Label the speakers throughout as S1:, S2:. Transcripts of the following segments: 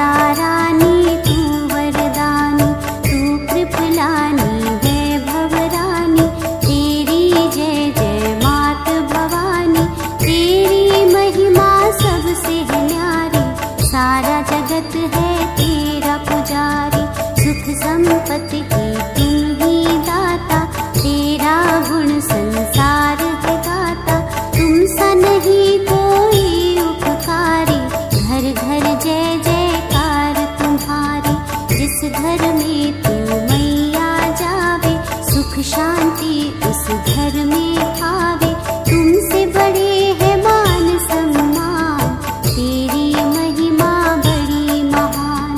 S1: माता रानी तू वरदानी, तू कृपलानी वैभव रानी, तेरी जय जय मात भवानी, तेरी महिमा सबसे है न्यारी, सारा जगत है तेरा पुजारी, सुख संपत्ति की तुम ही दाता, तेरा गुण संसार है गाता, तुम सा नहीं कोई उपकारी, घर घर जय जयकार तुम्हारी, जिस घर में तू मैया जावे, सुख शांति उस घर में आवे, तुमसे बड़े है मान सम्मान, तेरी महिमा बड़ी महान,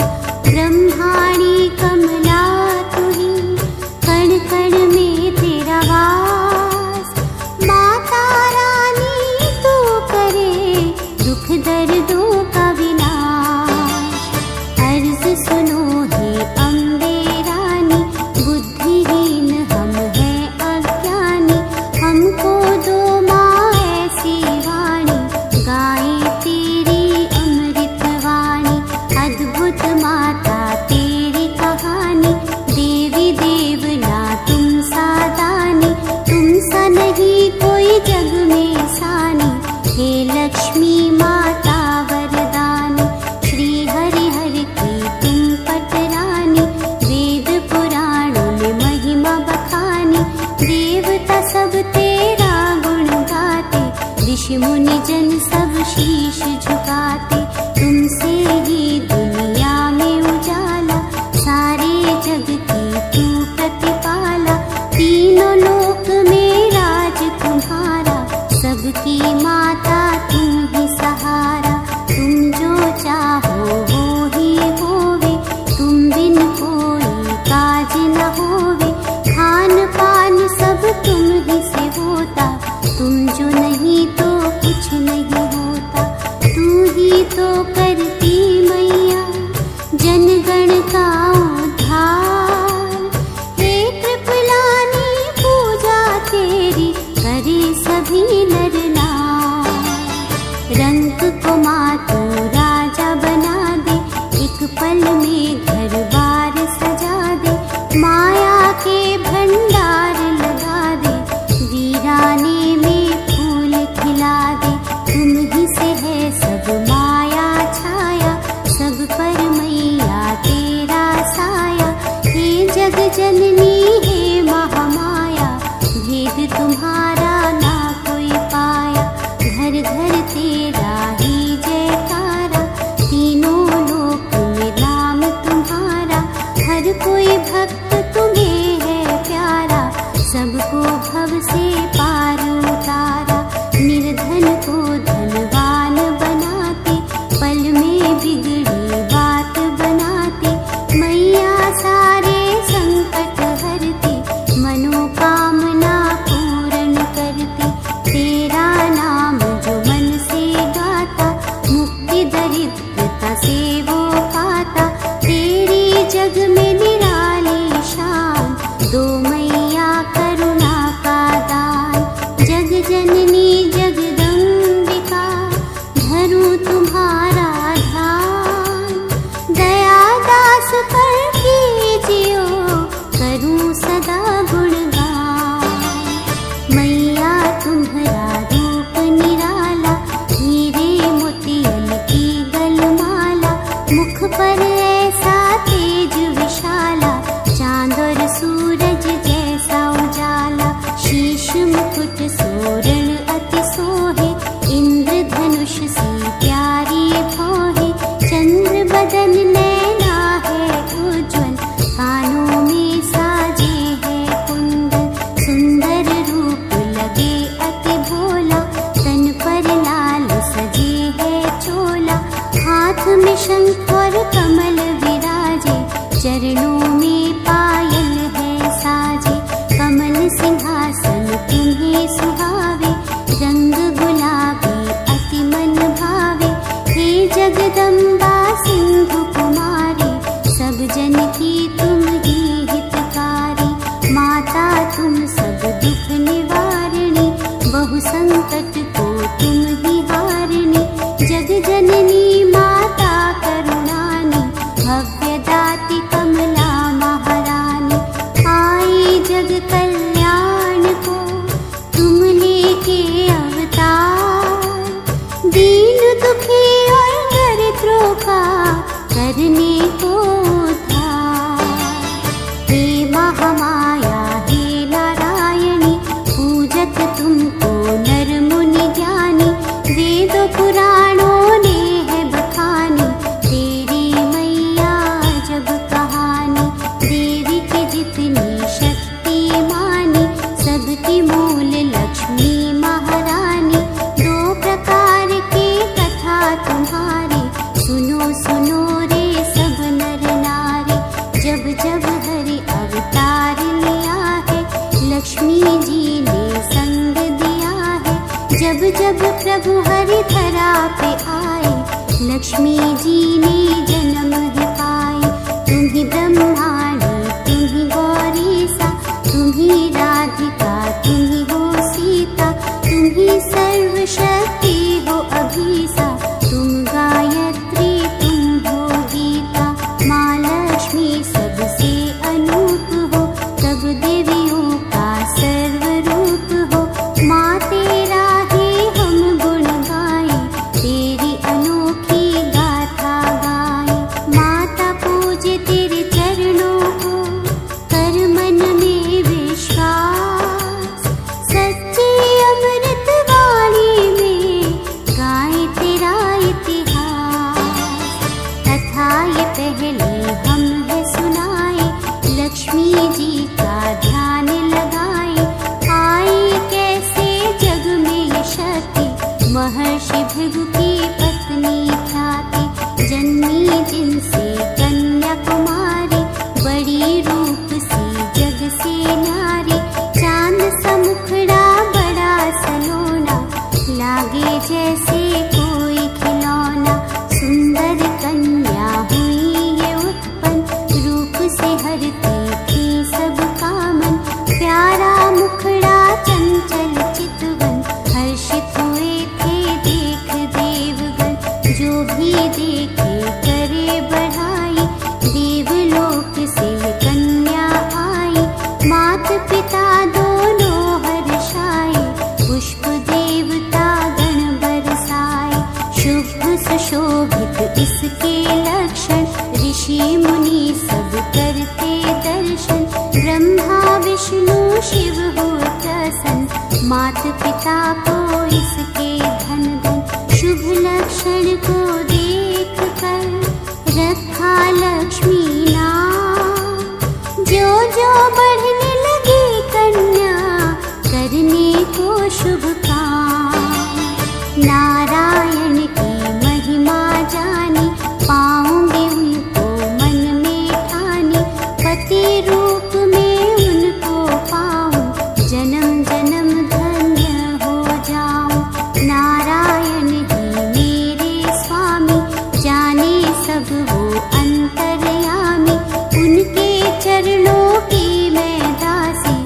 S1: ब्रह्माणी कमला तू ही, कण कण में तेरा वास, माता रानी तू करे दुख दर्दों का विनाश, अर्ज सुनो हे अम्बे रानी, बुद्धिहीन हम हैं अज्ञानी, हमको दो माँ ऐसी वाणी, गाएं तेरी अमृत वाणी, अद्भुत माता तेरी कहानी, देवी देवना तुम सादानी, तुम सा नहीं कोई जग में सानी, हे लक्ष्मी माता वरदानी, श्री हरि हर की तुम पटरानी, वेद पुराणों में महिमा बखानी, देवता सब तेरा गुण गाते, ऋषि मुनि जन सब शीश झुकाते, तुमसे ही दुनिया में उजाला, सारे जग की तू प्रतिपाला, तीनों लोक में राज तुम्हारा, सबकी माता तुम ही सहारा, तुम जो चाहो वो ही होवे, तुम बिन कोई काज न होवे, खान पान सब तुम ही से होता, तुम जो नहीं तो कुछ नहीं होता, तू ही तो करती मैया जनगण का उद्धार, हे कृपलानी पूजा तेरी करे सभी नर नार, रंग को माँ तू राजा बना दे, एक पल में घर बार सजा दे, माया के भंडार लगा दे, वीराने में फूल खिला दे, तुम ही से है सब माया छाया, सब पर मैया तेरा साया, हे जग जननी हे महामाया, भेद तुम्हारा ना कोई पाया, घर घर तेरा ही जयकारा, तीनों लोक में नाम तुम्हारा, हर कोई भक्त तुम्हें है प्यारा, सबको भव से पार उतारा, निर्धन को धनवान बनाते, पल में बिगड़ी बात बनाते, मैया सारे संकट हरती, मनोकामना पूर्ण करती, तेरा नाम जो मन से गाता, मुक्ति दरिद्रता से वो पाता, तेरी जग में निराली शान, दो मैया करुणा का दान, जग जननी जगदम्बिका, धरूं तुम्हारा ध्यान, दया दास पर कीजियो, करूं सदा गुणगान, मैया तुम्हारा रूप निराला, हीरे मोतियन की गलमाला, मुख पर ऐसा तेज विशाला, चांद और सूरज जैसा उजाला, शीश मुकुट सोरण अति सोहे, इंद्र धनुष सी प्यारी भौहे, चंद्र बदन नैना है उज्ज्वल, कानों में साजे है कुंडल, सुंदर रूप लगे अति भोला, तन पर लाल सजे है चोला, हाथ में शंख और कमल विराजे, चरणों में पायल है साजे, कमल सिंहासन तुम्हें सुहावे, रंग गुलाबी अति मन भावे, हे जगदम्बा सिंधु कुमारी, सब जन की तुम ही हितकारी, माता तुम सब दुख निवारणी, बहु संकट को तुम ही हारणी, जग जननी माता करुणानी, मूल लक्ष्मी महारानी, दो प्रकार की कथा तुम्हारी। सुनो सुनो रे सब नर नारी, जब जब हरि अवतार लिया है, लक्ष्मी जी ने संग दिया है। जब जब प्रभु हरि धरा पे आए, लक्ष्मी जी ने जन्म है पाई। तुम ही ब्रह्माणी, तुम ही गौरी सा, तुम ही राधिका, तुम ही हो सीता, तुम ही सर्वशक्ति हो अभीसा। तुम गायत्री, तुम हो गीता, माँ लक्ष्मी सबसे अनूप हो, सब देवियों का सर्वरूप हो। माँ तेरा ही हम गुण गाए, तेरी अनोखी गाथा गाए। माता पूजे तेरे चरणों को, कर मन में विश्वास। सच्ची अमृत वाणी में गाए तेरा इतिहास। कथा ये पहले हम है सुनाए, लक्ष्मी जी का ध्यान लगाए। आई कैसे जग में ये शक्ति, महर्षि भृगु की पत्नी ख्याति। जन्मी जिनसे कन्याकुमारी, बड़ी रूप सी जग से नारी। चांद सा मुखड़ा बड़ा सलोना, लागे जैसे कोई खिलौना। सुंदर कन्या हुई ये उत्पन्न, रूप से हरती थी सब कामन। प्यारा मुखड़ा चंचल चितवन, हर्षित हुए थे देख देवगण। जो भी देखे करे बढ़ाई, देवलोक से कन्या आई। मात पिता दोनों हर्षाए, पुष्प देवता गण बरसाए। शुभ सुशोभित इसके लक्षण, ऋषि मुनि सब करते दर्शन। ब्रह्मा विष्णु शिव हो प्रसन्न, मात पिता को इसके धन धन। शुभ लक्षण को देख कर रखा लक्ष्मी नाम। जो जो बढ़ने लगी कन्या, करने को शुभ काम। नारायण की महिमा जानी, पाऊंगी उनको मन में ठानी। पति रूप में उनको पाऊं, जन्म जन्म धन्य हो जाऊं। नारायण ही मेरे स्वामी, जाने सब वो अंतर्यामी। उनके चरणों की मैं दासी,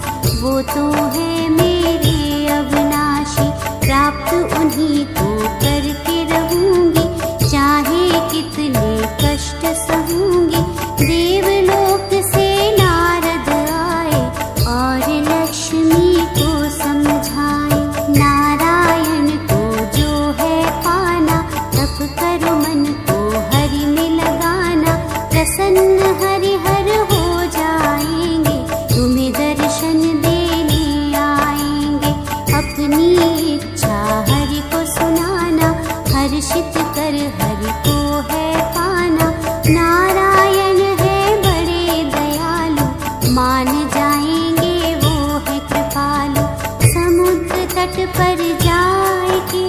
S1: वो तो है मेरे अविनाशी। प्राप्त उन्हीं को करके रहूंगी, चाहे कितने कष्ट सहूंगी। देवलोक से नारद आए, और लक्ष्मी को समझाए। नारायण को जो है पाना, तप करो मन को हरि में लगाना। प्रसन्न हरि हर हो जाएंगे, तुम्हें दर्शन देने आएंगे। अपनी इच्छा हरि को सुनाना, हर्षित कर हरि को है पाना। नारायण है बड़े दयालु, मान जाएंगे वो है कृपालु। समुद्र तट पर जाके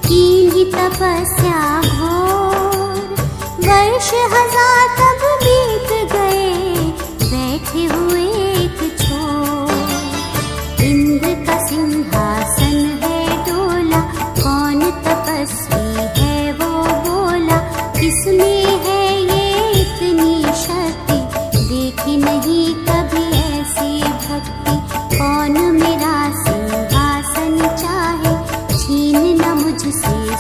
S1: कीन्ही तपस्या घोर, वर्ष हजार तब बीत गए, बैठे हुए एक छोर। इंद्र का सिंहासन है डोला, कौन तपस्वी है वो बोला। किसमें है ये इतनी शक्ति, देखी नहीं कभी ऐसी भक्ति। कौन मेरा सिंहासन चाहे, छीन न मुझसे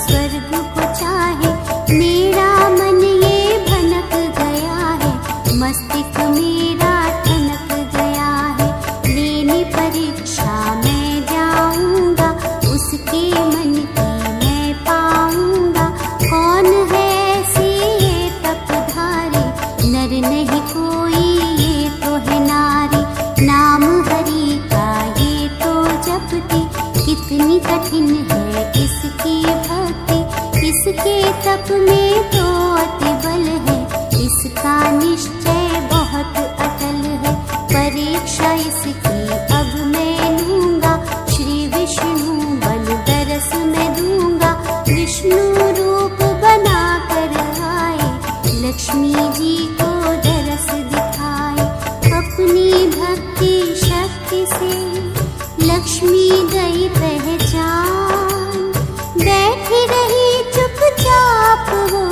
S1: स्वर्ग को चाहे। मेरा मन ये भनक गया है, मस्तिष्क मेरा ठनक गया है। लेने परीक्षा मैं जाऊंगा, उसके मन की मैं पाऊंगा। कौन है ऐसे ये तपधारी, नर नहीं कोई ये तो है नारी। नाम हरि का ये तो जपती, कितनी कठिन है इसकी भक्ति। इसके तप में तो अति बल है, इसका निश्चय बहुत अटल है। परीक्षा इसकी अब मैं लूंगा, लक्ष्मी गई पहचान, बैठी रही चुपचाप वो,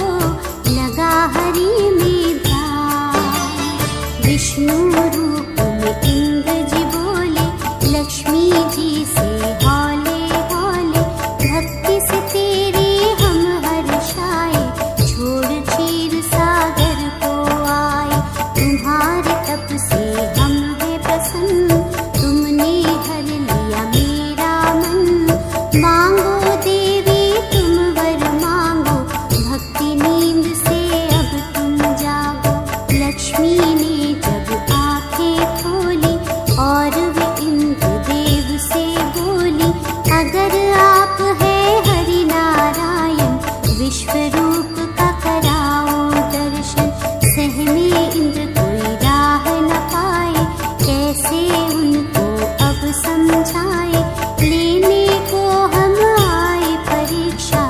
S1: लगा हरि में ध्यान। विष्णु रूप में इंद्र जी बोले, लक्ष्मी जी से हौले हौले, भक्ति से तेरी हम हर्षाए, छोड़ क्षीर सागर को आए। तुम्हारे तप से हम है प्रसन्न, तुमने हर लिया मेरा मन। मांगो देवी तुम वर मांगो, भक्ति नींद से अब तुम जागो। लक्ष्मी ने जब आंखें खोली और वे इंद्र देव से बोली, अगर आप है हरि नारायण, विश्व रूप का कराओ दर्शन। सहमे इंद्र कोई राह न पाए, कैसे उनको अब समझाए। लेने को हम आए परीक्षा,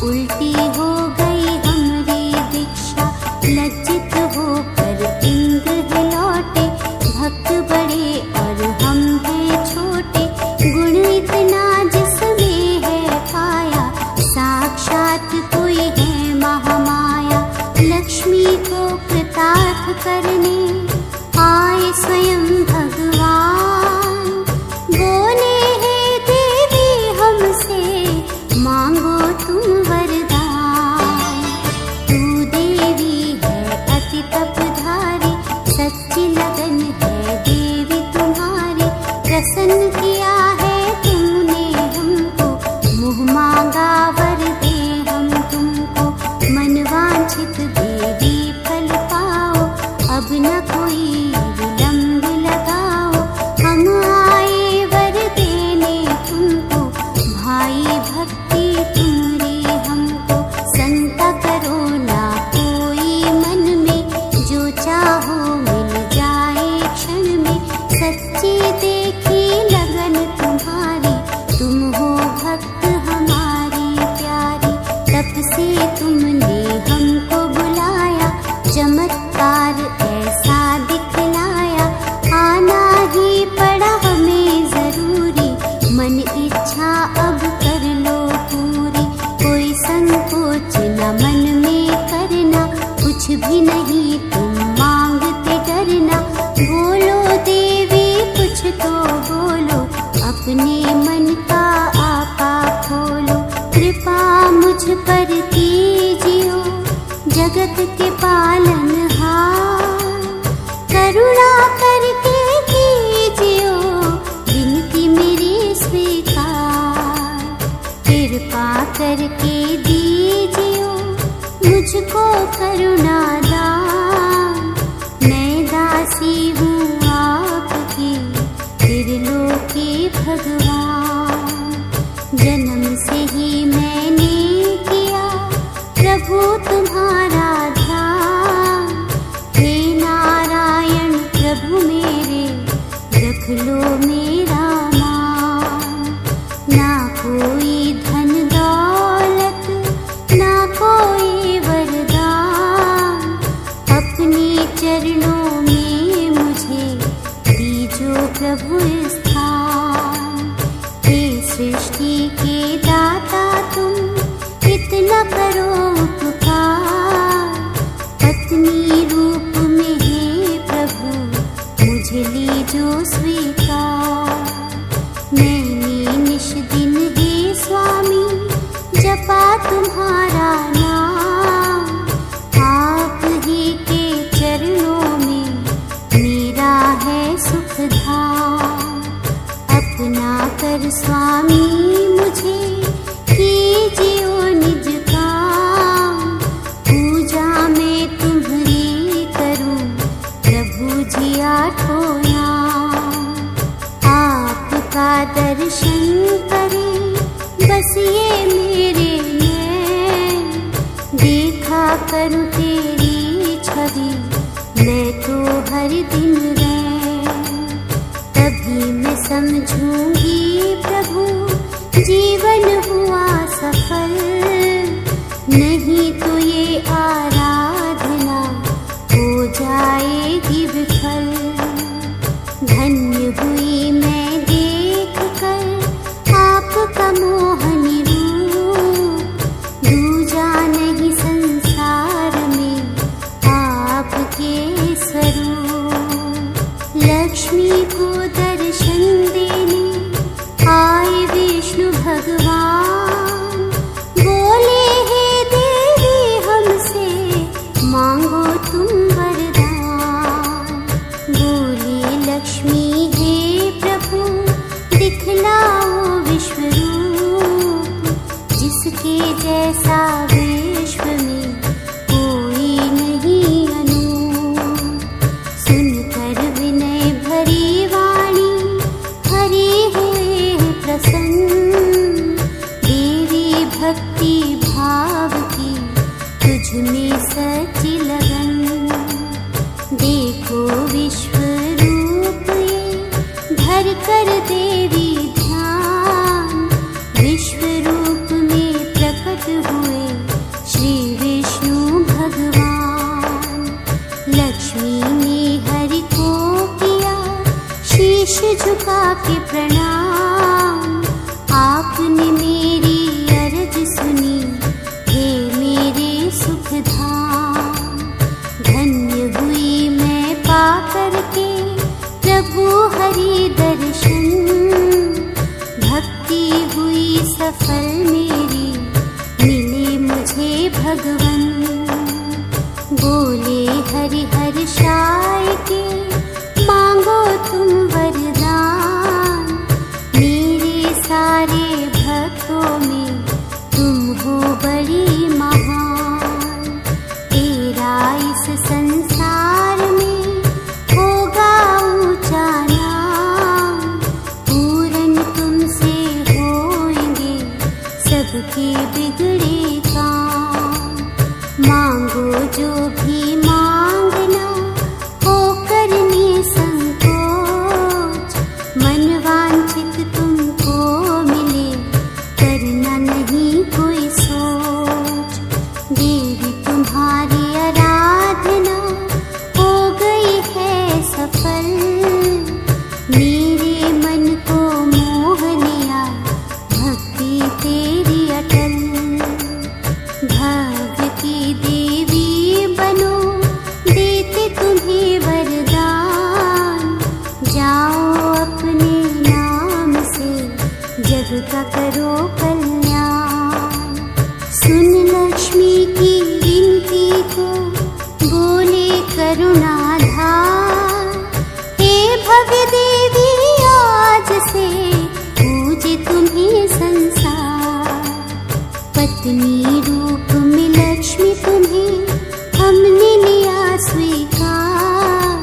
S1: उल्टी हो गई हमारी दीक्षा। लज्जित होकर इंद्र है लौटे, भक्त बड़े और हम हैं छोटे। गुण इतना जिसमें है पाया, साक्षात कोई है महामाया। लक्ष्मी को कृतार्थ करने आए स्वयं भगवान, बोले हे देवी हमसे मांगो तुम वरदान। तू देवी है अति तपधारी, सच्ची लगन है देवी तुम्हारी। प्रसन्न किया है तुमने हमको, मुँह मांगा वर दे हम तुमको। मन वांछित देवी फल पाओ, अब न कोई विलंब लगाओ। हम आए वर देने तुमको, भाई भक्ति तुम्हारी हमको। शंका करो ना कोई मन में, जो चाहो मिल जाए क्षण में। सच्ची देखी लगन तुम्हारी, तुम हो भक्त हमारी प्यारी। तप से तुमने हमको बुलाया, चमत्कार ऐसा दिखलाया। आना ही पड़ा हमें जरूरी, मन इच्छा अब कर लो पूरी। कोई संकोच न मन में करना, कुछ भी नहीं तुम मांगते डरना। बोलो देवी कुछ तो बोलो, अपने मन का आपा खोलो। कृपा मुझ पर कीजियो, जगत के पालनहार। करुणा करके कीजियो, विनती मेरी स्वीकार। कृपा करके दीजियो मुझको करुणा दान। मैं दासी हूँ आपकी, त्रिलोकी भगवान। जन्म से ही मैंने किया प्रभु तुम्हारा ध्यान। हे नारायण प्रभु मेरे, रख लो मेरा मान। ना कोई धन दौलत, ना कोई वरदान, अपने चरणों में मुझे दीजो प्रभु स्थान। हे सृष्टि के दाता तुम, इतना करो उपकार। पत्नी रूप में हे प्रभु, मुझे लीजो स्वीकार। मैंने निश दिन हे स्वामी, जपा तुम्हारा नाम। आप ही के चरणों में मेरा है सुख धाम। अपना कर स्वामी मुझे, कीजियो निज काम। पूजा में तुम्हारी करूं प्रभु जी आठों नाम। आपका दर्शन करे बस ये मेरे नैन, देखा करूं तेरी छवि मैं तो हर दिन रैन। तभी मैं समझूंगी प्रभु जीवन हुआ सफल, नहीं तो ये आराधना हो जाएगी विफल। धन्य हुई मैं देख पसंद, देवी भक्ति भाव की तुझ में सच्ची लगन। देखो विश्व रूप ये धर कर देवी ध्यान, विश्व रूप में प्रकट हुए श्री विष्णु भगवान। लक्ष्मी ने हरि को किया शीश झुका के प्रणाम, आपने मेरी अर्ज सुनी हे मेरे सुख धाम। धन्य हुई मैं पाकर के प्रभु हरि दर्शन, भक्ति हुई सफल मेरी मिले मुझे भगवन। बोले हरि हर्षाय के मांगो तुम वरदान, मेरे सारे भक्तों में तुम हो बड़ी महान। तेरा इस संसार में होगा ऊंचा नाम, पूरन तुमसे होंगे सबके बिगड़े काम। मांगो जो भी मांगना हो करने संकोच, मन वांछित तुमको मिले करना नहीं कोई सोच। देवी तुम्हारी आराधना हो गई है सफल, मेरे मन को मोह लिया भक्ति तेरी अटल। भव्य की देवी बनो देते तुम्हें वरदान, जाओ अपने नाम से जग का करो कल्याण। सुन लक्ष्मी की विनती को बोले करुणाधार, हे भव्य देवी आज से पूजे तुम्हें संसार। पत्नी रूप में लक्ष्मी तुम्हें हमने लिया स्वीकार,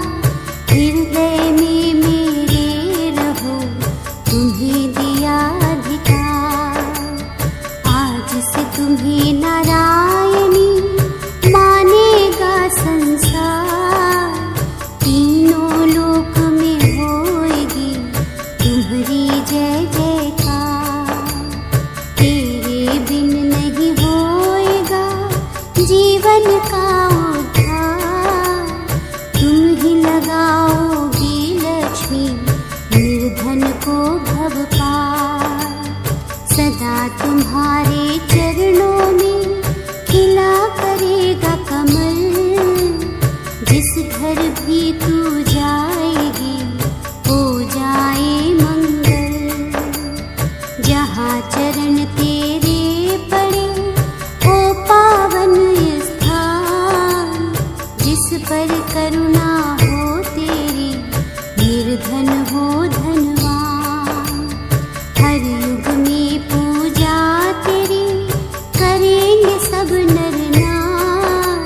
S1: हृदय में मेरे रहो तुम्हें दिया अधिकार। आज से तुम्हें नारायणी मानेगा संसार, तीनों लोक में होएगी तुम्हारी जय जयकार। तेरे बिन नहीं होएगा जीवन का उद्धार, तुम ही लगाओगी लक्ष्मी निर्धन को भव पार। सदा तुम्हारे चरणों में खिला करेगा कमल, जिस घर भी तू जाएगी हो जाए मंगल। जहाँ चरण तेरे पड़े हो पावन स्थान, जिस पर करुणा हो तेरी निर्धन हो धनवान। हर युग में पूजा तेरी करेंगे सब नर नार,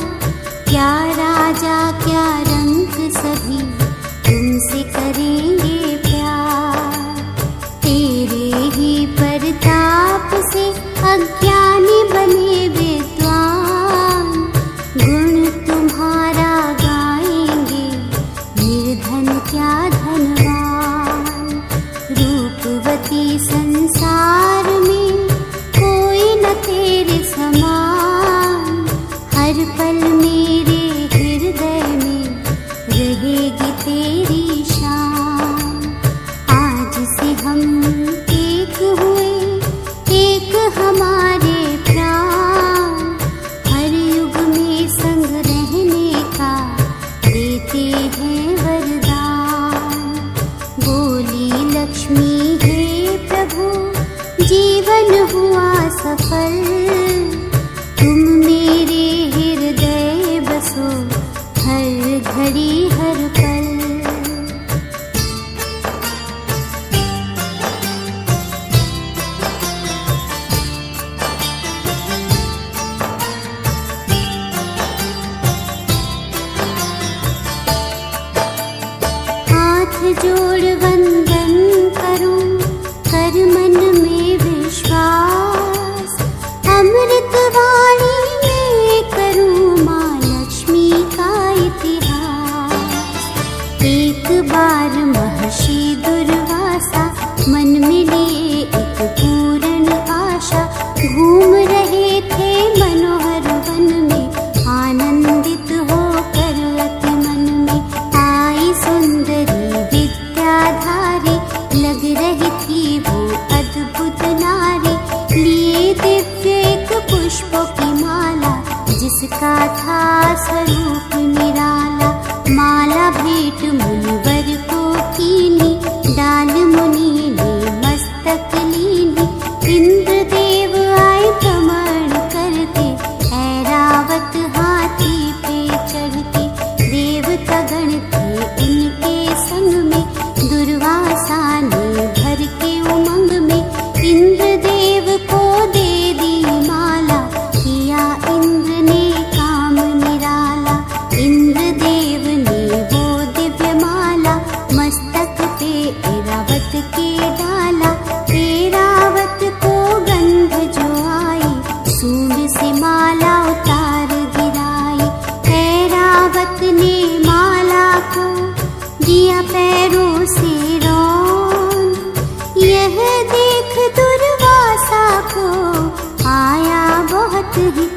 S1: क्या राजा क्या रंक सभी तुमसे करेंगे प्यार। तेरे ही प्रताप से अज्ञानी बने विद्वान, गुण तुम्हारा गाएंगे निर्धन क्या धनवान। रूपवती संसार में कोई न तेरे समान, हर पल मेरे हृदय में रहेगी तेरी शान। आज से हम एक हुए एक हमारे प्राण, हर युग में संग रहने का देते हैं वरदान। बोली लक्ष्मी हे प्रभु जीवन हुआ सफल, तुम मेरे हृदय बसो हर घड़ी हर पल। जोड़ वंदन करूं कर मन जन्म लिए एक पूर्ण आशा, घूम रहे थे मनोहर वन में, आनंदित होकर अति मन में। आई सुंदरी विद्याधारी, लग रही थी वो अद्भुत नारी, लिए दिव्य एक पुष्पों की माला, जिसका था स्वरूप निराला। माला भेंट मुनिवर को कीनी, डाल मुनि ने मस्तक लीनी। इंद्रदेव आए प्रमाण करते, ऐरावत हाथी पे चढ़ते। देवता गण थे उनके संग में, दुर्वासा ने भर के उमंग में। इंद्रदेव को दे दी माला, किया इंद्र ने काम निराला। इंद्रदेव ने वो दिव्य माला, मस्तक पे ऐरावत के डाला। ऐरावत को गंध जो आई, सूंड से माला उतार गिराई। ऐरावत ने माला को दिया पैरों से रौन, यह देख दुर्वासा को आया बहुत ही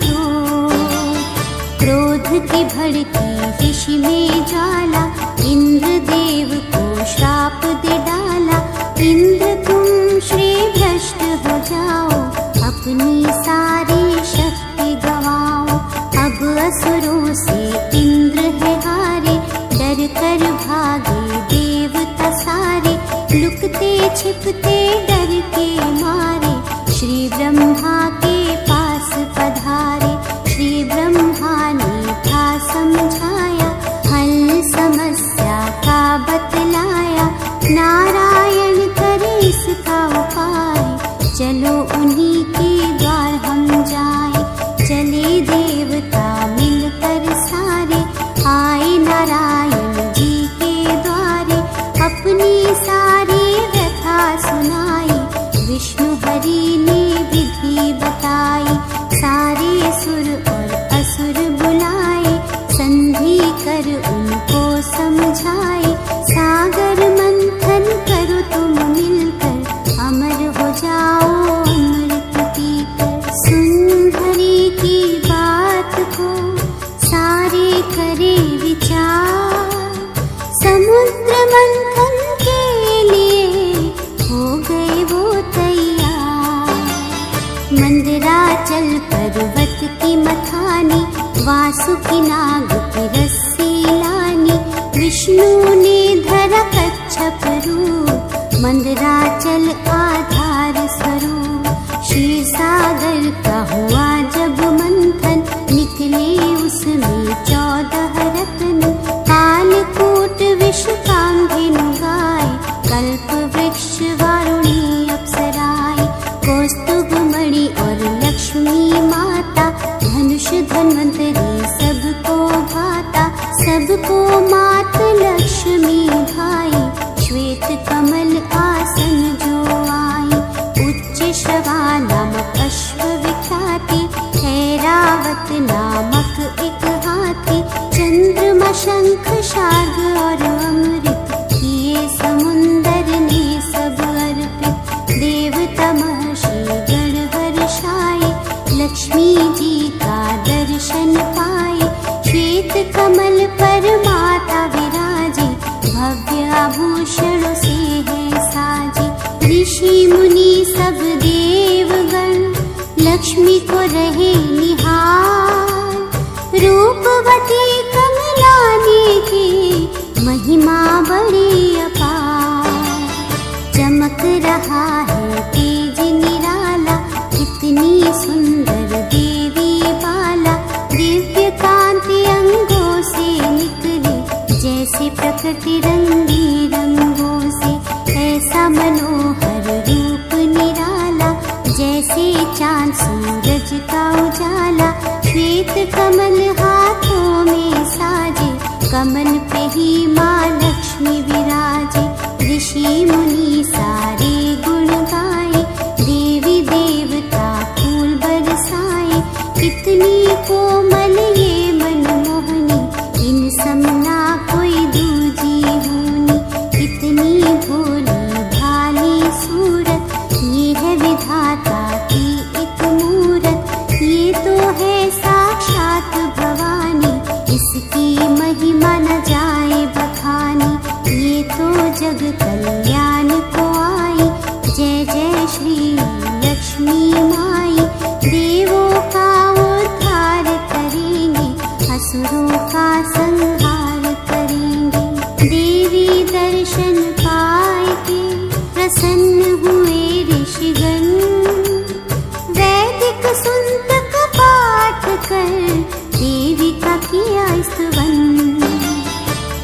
S1: क्रोध की भड़की ऋषि में ज्वाला। इंद्रदेव को श्राप दे डाला, इंद्र तुम श्री भ्रष्ट हो जाओ, अपनी सारी शक्ति गवाओ। अब असुरों से इंद्र है हारे, डर कर भागे देवता सारे। लुकते छिपते डर के मारे, श्री ब्रह्मा के पास पधारे। श्री ब्रह्मा ने था समझाया, हल समस्या का बतलाया। नारायण करे इसका उपाय, चलो उन्हीं के द्वार हम जाए। चले देवता मिलकर सारे, आए नारायण जी के द्वारे। अपनी सारी व्यथा सुनाई, विष्णु हरि ने विधि बताई। सारे सुर और असुर बुलाए, संधि कर उनको समझाए। सागर मंथन करो तुम मिलकर, अमर हो जाओ अमृत पीकर। सुन हरि की बात को सारे करे विचार, समुद्र मंथन के लिए हो गए वो तैयार। मंदराचल पर्वत की मथानी, वासुकी नाग की रस्सी लानी। विष्णु ने धरा कच्छप रूप, मंदराचल आधार स्वरूप। क्षीर सागर का हुआ जब मंथन, निकले उसमें 14 रत्न। कालकूट विष कामधेनु गाय, कल्प वृक्ष वारुणी अप्सराएं। कौस्तुभ मणि और लक्ष्मी माता, धनुष धन्वंतरी सबको भाता। सबको मात लक्ष्मी भाई, श्वेत कमल आसन जो आई। उच्च श्रवा नामक अश्व विख्याति, ऐरावत नामक एक हाथी। चंद्रमा शंख शार्ग और अमृत, किए समुंदर ने सब अर्पित। देवता महर्षि गण हर्षाए, लक्ष्मी जी का दर्शन पाए। श्वेत कमल पर माता विराजे, भव्य आभूषणों से है साजे। ऋषि मुनि सब देवगण, लक्ष्मी को रहे निहार। रूपवती कमलानी की महिमा बड़ी अपार। चमक रहा है तेज निराला, कितनी सुंदर देवी बाला। दिव्य कांति अंगों से निकली, जैसे प्रकृति रंगी रंगों से। ऐसा मनोहर रूप निराला, जैसे चांद सूरज का उजाला। श्वेत कमल हाथों में साजे, कमल पे ही माँ लक्ष्मी विराजे। ऋषि मुनि सारे गुण जय जय श्री लक्ष्मी माई, देवों का उद्धार करेंगे, असुरों का संहार करेंगे। देवी दर्शन पाए के प्रसन्न हुए ऋषिगण, वैदिक सुंतक पाठ कर देवी का किया स्तवन।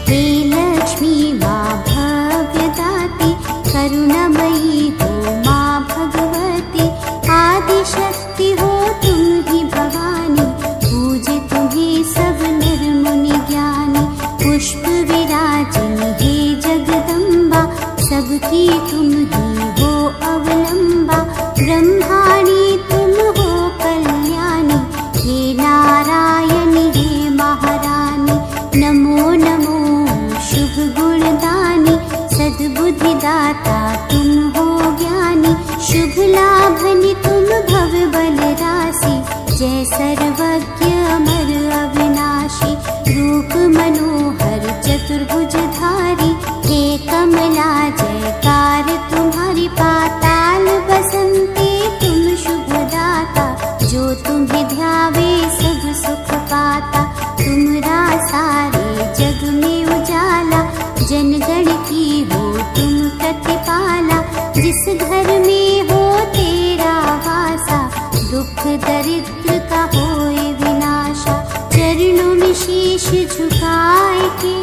S1: हे लक्ष्मी माँ भव्य दाती, करुणामयी हो माँ भगवती, आदि शक्ति हो तुम ही भवानी, पूजे तुम्हें सब नर मुनि ज्ञानी। पुष्प विराजिनी हे जगदम्बा, सबकी तुम ही हो अवलंबा, ब्रह्माणी तुम हो कल्याणी, हे नारायणी हे महारानी। नमो नमो शुभ गुणदानी, सद्बुद्धि दाता तुम हो ज्ञानी, शुभ लाभनि तुम भव बल राशि, जय सर्वज्ञ अमर अविनाशी। रूप मनोहर चतुर्भुज धारी, हे कमला जयकार तुम्हारी, पाताल बसंती तुम शुभ दाता, जो तुम्हें ध्यावे सब सुख पाता। तुमरा सारे जग में उजाला, जनगण की हो तुम प्रतिपाला, जिस घर में हो तेरा वासा, दुख दरिद्र का होए विनाशा। चरणों में शीश झुकाए के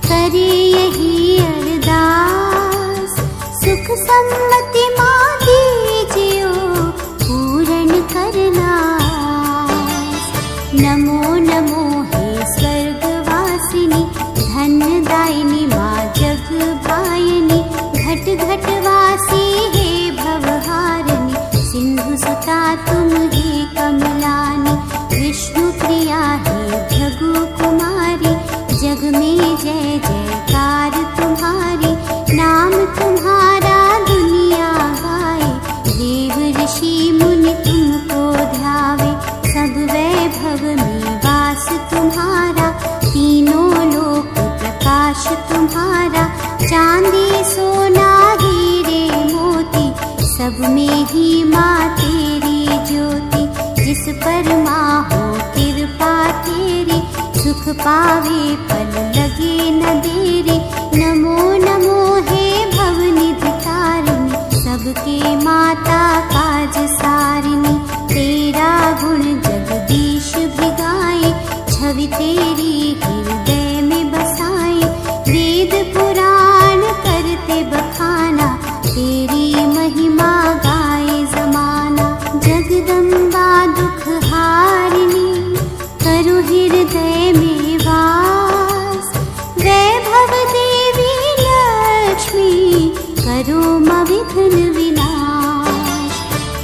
S1: करे यही अरदास, सुख सम्मति माँ दीजियो पूर्ण करना। नमो नमो हे स्वर्गवासिनी, धनदायिनी माँ जग भायिनी, घट घट वासी हे भवहारिणी, सिंधु सुता तुम हे कमलानी, विष्णु प्रिया हे भृगु कुमारी, जग में जय जयकार तुम्हारी। नाम तुम्हारा दुनिया गाए, देव ऋषि मुनि तुमको ध्यावे, सब वैभव में वास तुम्हारा, तीनों लोक प्रकाश तुम्हारा। चांदी सोना हीरे मोती, सब में ही माँ तेरी ज्योति, जिस पर माँ हो कृपा तेरी, सुख पावे पल लगे न देरी। नमो नमो हे भवनिधि तारिणी, सबके माता काज सारिणी, तेरा गुण जगदीश भी गाए, छवि तेरी हृदय में बसाए। वेद पुराण करते बखाना, तेरी महिमा गाए जमाना। जगदम्बा दुख हारिणी, करो हृदय में वास, वैभव देवी लक्ष्मी, करो माँ विघ्न विनाश।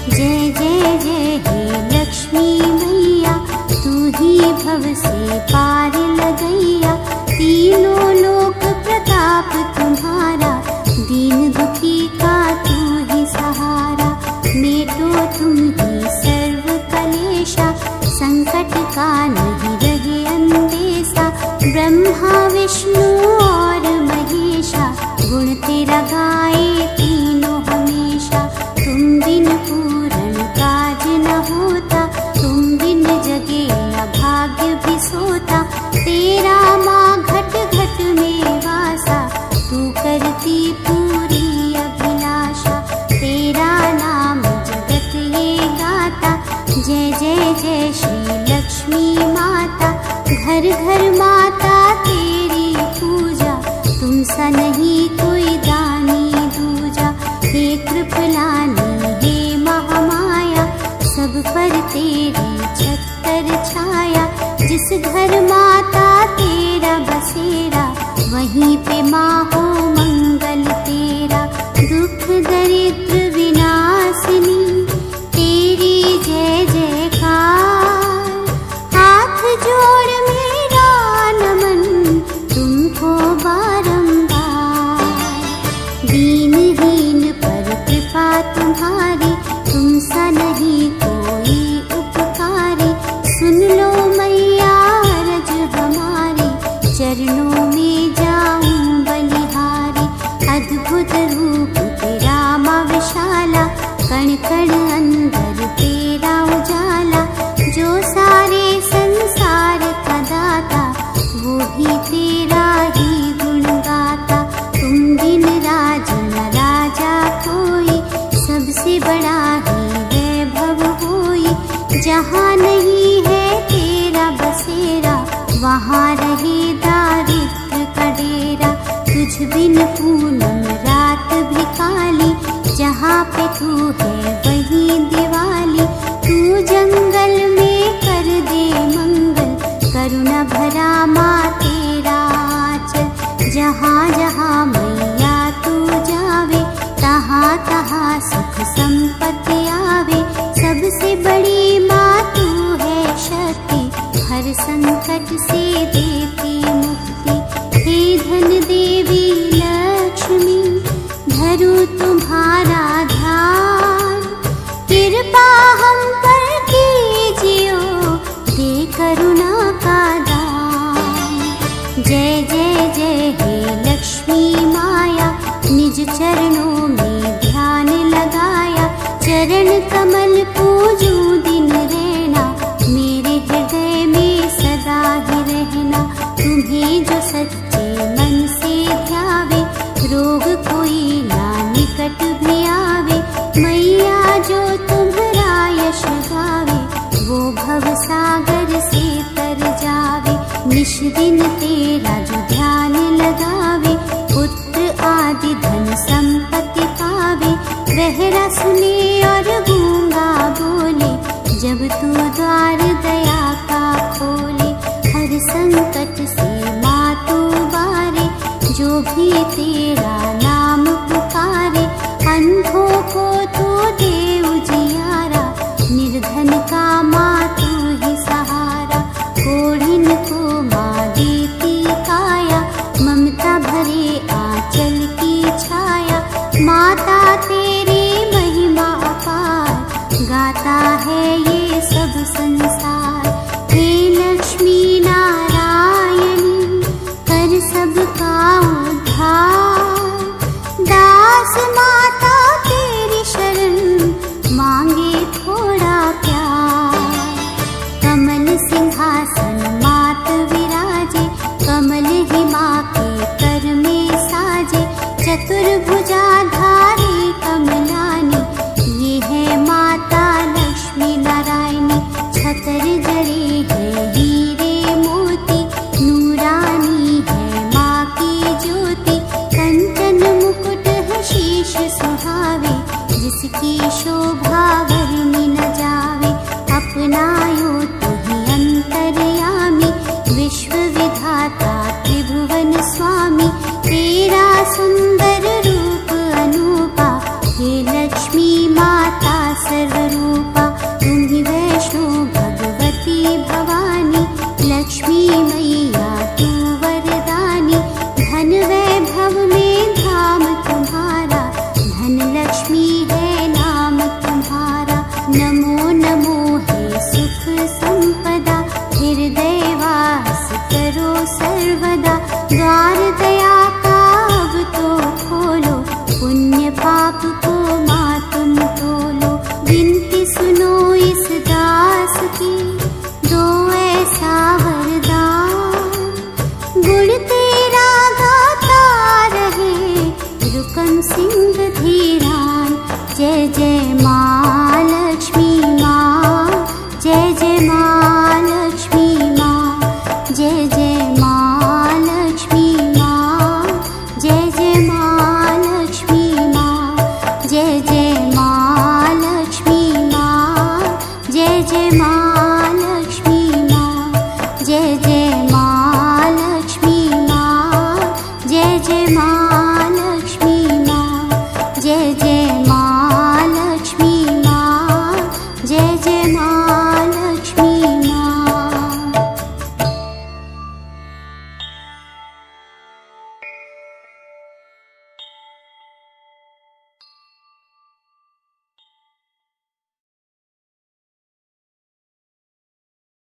S1: जय जय जय हे लक्ष्मी मैया, तू ही भव से पार लगैया, तीनों लोक प्रताप तुम्हारा, दीन दुखी का तू ही सहारा। मेटो तुम ही सर्व कलेशा, संकट का नहीं रहे अंदेशा। ब्रह्मा विष्णु और महेशा, गुण तेरा गाए तीनों हमेशा। तुम बिन पूर्ण काज न होता, तुम बिन जगे न भाग्य भी सोता। तेरा माँ घट घट में वासा, तू करती पूरी अभिलाषा। तेरा नाम जगत ये गाता, जय जय जय श्री लक्ष्मी माता। घर घर माता तेरी पूजा, तुम सा नहीं कोई दानी दूजा। हे कृपलानी हे महामाया, सब पर तेरी छत्र छाया। जिस घर माता तेरा बसेरा, वहीं पे माँ हो मंगल तेरा। दुख दरिद्र विनाशिनी, तेरी जय जयकार। हाथ जोड़ मेरा नमन, तुमको बारंबार। दीनहीन पर कृपा तुम्हारी, तुम सा नहीं कोई उपकारी। सुन लो मैया रज हमारी, चरणों में जाऊं बलिहारी। अद्भुत रूप तेरा माँ विशाल, कण कण अंदर तेरा उजाला, जो सारे संसार का दाता, वो भी तेरा ही गुण गाता। तुम बिन राज न राजा कोई, सबसे बड़ा ही वैभव होई। जहाँ नहीं है तेरा बसेरा, वहाँ रहे दारिद्र का डेरा। तुझ बिन पूनम रात भी काली, जहाँ पे तू है वहीं दिवाली। तू जंगल में कर दे मंगल, करुणा भरा माँ तेरा आंचल। जहाँ जहाँ मैया तू जावे, तहाँ तहाँ सुख संपत्ति आवे। सबसे बड़ी माँ तू है शक्ति, हर संकट से देती मुक्ति। हे धन देवी लक्ष्मी, धरू तुम्हारा ध्यान। कृपा हम पर कीजियो, दे करुणा का दान। जय जय जय हे लक्ष्मी माया, निज चरणों में ध्यान लगाया। चरण कमल पूजूं दिन रहना, मेरे हृदय में सदा ही रहना। तुम्हें जो सच्चे मन से ध्यावे, रोग कोई ना निकट भी आवे। मैया जो तुम्हारा यश गावे, वो भव सागर से तर जावे। निश दिन तेरा जो ध्यान लगावे, पुत्र आदि धन संपत्ति पावे। बहरा सुने और गूंगा बोले, जब तू द्वार दया का खोले। हर संकट से माँ तू बारे, जो भी तेरा नाम पुकारे। अंधों को तू दे उजियारा, निर्धन का माँ तू ही सहारा। कोढ़िन को माँ देती काया, ममता भरे आंचल की छाया। माता तेरी महिमा अपार, गाता है ये सब संसार। हे लक्ष्मी नारायणी, कर सबका उद्धार। दास माता तेरी शरण, मांगे थोड़ा प्यार। कमल सिंहासन मात विराजे, कमल ही माँ के कर में साजे। चतुर्भुजा धारी कमलानी, ये है माता लक्ष्मी नारायणी। छतर जड़े है हीरे मोती, नूरानी है माँ की ज्योति। कंचन मुकुट है शीश सुहावे, जिसकी शोभा वर्णि न जावे। अपनायो तो ही अंतर्यामी, विश्व विधाता त्रिभुवन स्वामी। तेरा सुंदर रूप अनूपा, हे लक्ष्मी माता सर्वरूपा। तुम ही वैष्णो भगवती भवानी, लक्ष्मी मैया तू वरदानी। धन वैभव में धाम तुम्हारा, धन लक्ष्मी है नाम तुम्हारा। नमो नमो हे सुख संपदा, हृदय वास करो सर्वदा। द्वार दया का अब तो खोलो, पुण्य पाप को माँ तुम तोलो। विनती सुनो इस दास की, दो ऐसा वरदान। गुण तेरा गाता रहे रुकम सिंह धीरान। जय जय माँ।